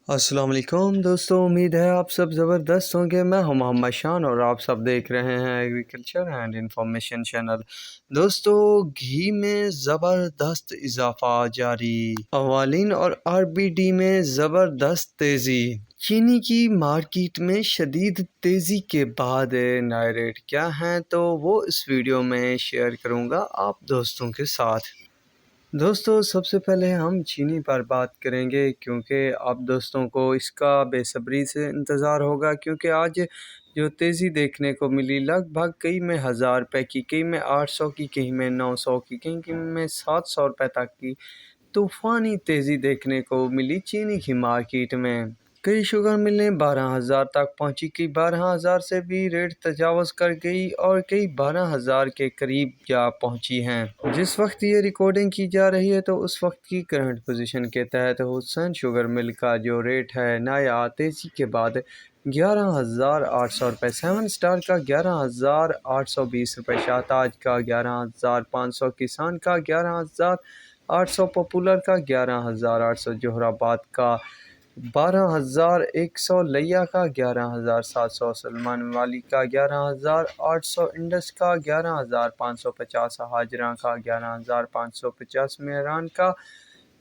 السلام علیکم دوستوں، امید ہے آپ سب زبردست ہوں گے۔ میں ہوں محمد شان اور آپ سب دیکھ رہے ہیں ایگریکلچر اینڈ انفارمیشن چینل۔ دوستو، گھی میں زبردست اضافہ جاری، اوالین اور RBD میں زبردست تیزی۔ چینی کی مارکیٹ میں شدید تیزی کے بعد نئے ریٹ کیا ہیں تو وہ اس ویڈیو میں شیئر کروں گا آپ دوستوں کے ساتھ۔ دوستو، سب سے پہلے ہم چینی پر بات کریں گے کیونکہ آپ دوستوں کو اس کا بے صبری سے انتظار ہوگا، کیونکہ آج جو تیزی دیکھنے کو ملی لگ بھگ کئی میں 1000 روپے کی، کئی میں 800 کی، کئی میں 900 کی، کئی میں 700 روپے تک کی طوفانی تیزی دیکھنے کو ملی چینی کی مارکیٹ میں۔ کئی شوگر ملیں 12,000 تک پہنچی، کئی 12,000 سے بھی ریٹ تجاوز کر گئی اور کئی 12,000 کے قریب جا پہنچی ہیں۔ جس وقت یہ ریکارڈنگ کی جا رہی ہے تو اس وقت کی کرنٹ پوزیشن کے تحت حسین شوگر مل کا جو ریٹ ہے نیا تیزی کے بعد 11,800 روپے، 7 اسٹار کا 11,820 روپے، شاہتاج کا 11,500، کسان کا 11,800، پاپولر کا 11,800، جوہر آباد کا 12,100، لیا کا 11,700، سلمان والی کا 11,800، انڈس کا 11,550، حاجراں کا 11,550، مہران کا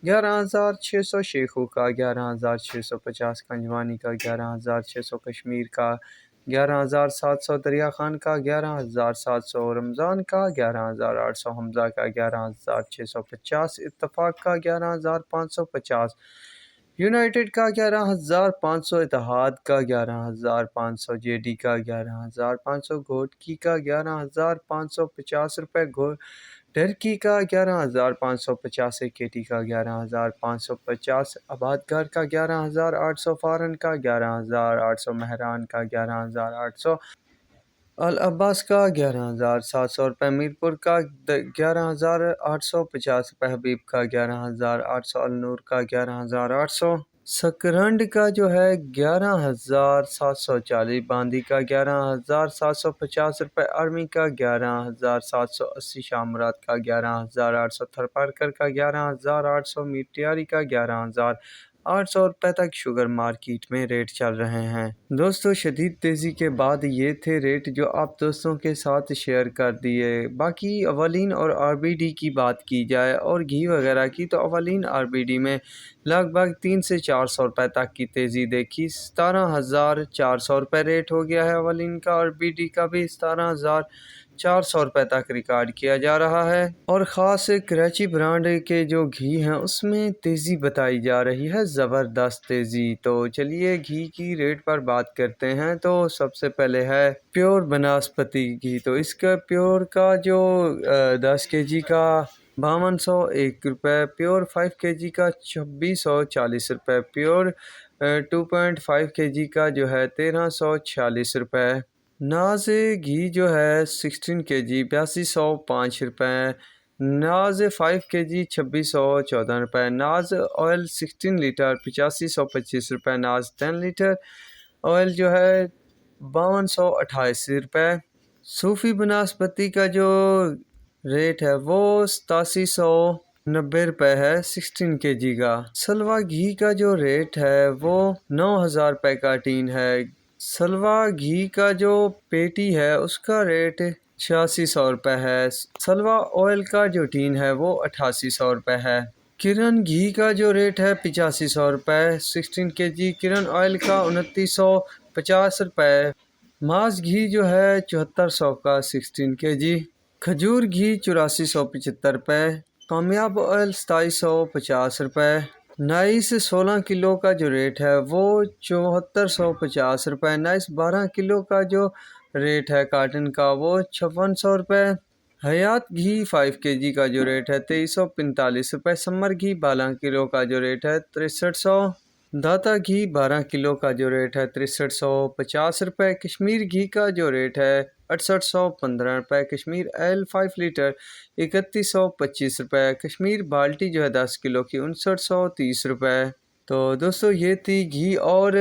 11,600، شیخو کا 11,650، کنجوانی کا 11,600، کشمیر کا 11,700، دریا خان کا 11,700، رمضان کا 11,800، حمزہ کا 11,650، اتفاق کا 11,550، یونائٹڈ کا 11,500، اتحاد کا 11,500، JD کا 11,500، گھوٹکی کا 11,550 روپے، ڈرکی کا 11,550، KT کا 11,550، آباد گھر کا 11,800، فارن کا 11,800، مہران کا 11,800، العباس کا 11,700 روپے، میرپور کا 11,850 روپے، حبیب کا 11,800، النور کا 11,800، سکرنڈ کا جو ہے 11,740، باندی کا 11,750 روپے، آرمی کا 11,780، شامرات کا 11,800، تھرپارکر کا 11,800، میٹیاری کا 11,800 روپے تک شوگر مارکیٹ میں ریٹ چل رہے ہیں۔ دوستو، شدید تیزی کے بعد یہ تھے ریٹ جو آپ دوستوں کے ساتھ شیئر کر دیے۔ باقی اوالین اور RBD کی بات کی جائے اور گھی وغیرہ کی تو اوالین RBD میں لگ بھگ 300 سے 400 روپے تک کی تیزی دیکھی، 17,400 روپے ریٹ ہو گیا ہے اوالین کا، RBD کا بھی 17,400 روپے تک ریکارڈ کیا جا رہا ہے۔ اور خاص کراچی برانڈ کے جو گھی ہیں اس میں تیزی بتائی جا رہی ہے، زبردست تیزی۔ تو چلیے گھی کی ریٹ پر بات کرتے ہیں۔ تو سب سے پہلے ہے پیور بناسپتی گھی، تو اس کا پیور کا جو 10 kg کا 5200 روپے، پیور 5 kg کا 2640 روپے، پیور 2.5 kg کا جو ہے 1346 روپے، ناز گھی جو ہے 16 kg 8205 روپے، ناز 5 kg 2614 روپے، ناز آئل 16 لیٹر 8525 روپے، ناز 10 لیٹر آئل جو ہے 5288 روپے، صوفی بناسپتی کا جو ریٹ ہے وہ 8790 روپے ہے 16 kg کا، سلوا گھی کا جو ریٹ ہے وہ 9,000 روپے کا ٹین ہے، سلوا گھی کا جو پیٹی ہے اس کا ریٹ 8600 روپے ہے، سلوا آئل کا جو ٹین ہے وہ 8800 روپے ہے، کرن گھی کا جو ریٹ ہے 8500 روپے 16 kg، کرن آئل کا 2950 روپے، ماس گھی جو ہے 7400 کا 16 kg، کھجور گھی 8475 روپے، کامیاب آئل 2750 روپے، نائس 16 کلو کا جو ریٹ ہے وہ 7450 روپے، نائس 12 کلو کا جو ریٹ ہے کاٹن کا وہ 5600 روپے، حیات گھی 5 kg کا جو ریٹ ہے 2345 روپے، سمر گھی 12 کلو کا جو ریٹ ہے 6300، داتا گھی 12 کلو کا جو ریٹ ہے 6350 روپے، کشمیر گھی کا جو ریٹ ہے 6815 روپے، کشمیر ایل 5 لیٹر 3125 روپے، کشمیر بالٹی جو ہے 10 کلو کی 5930 روپے۔ تو دوستو، یہ تھی گھی اور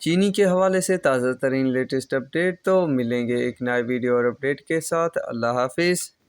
چینی کے حوالے سے تازہ ترین لیٹسٹ اپڈیٹ۔ تو ملیں گے ایک نئے ویڈیو اور اپڈیٹ کے ساتھ۔ اللہ حافظ۔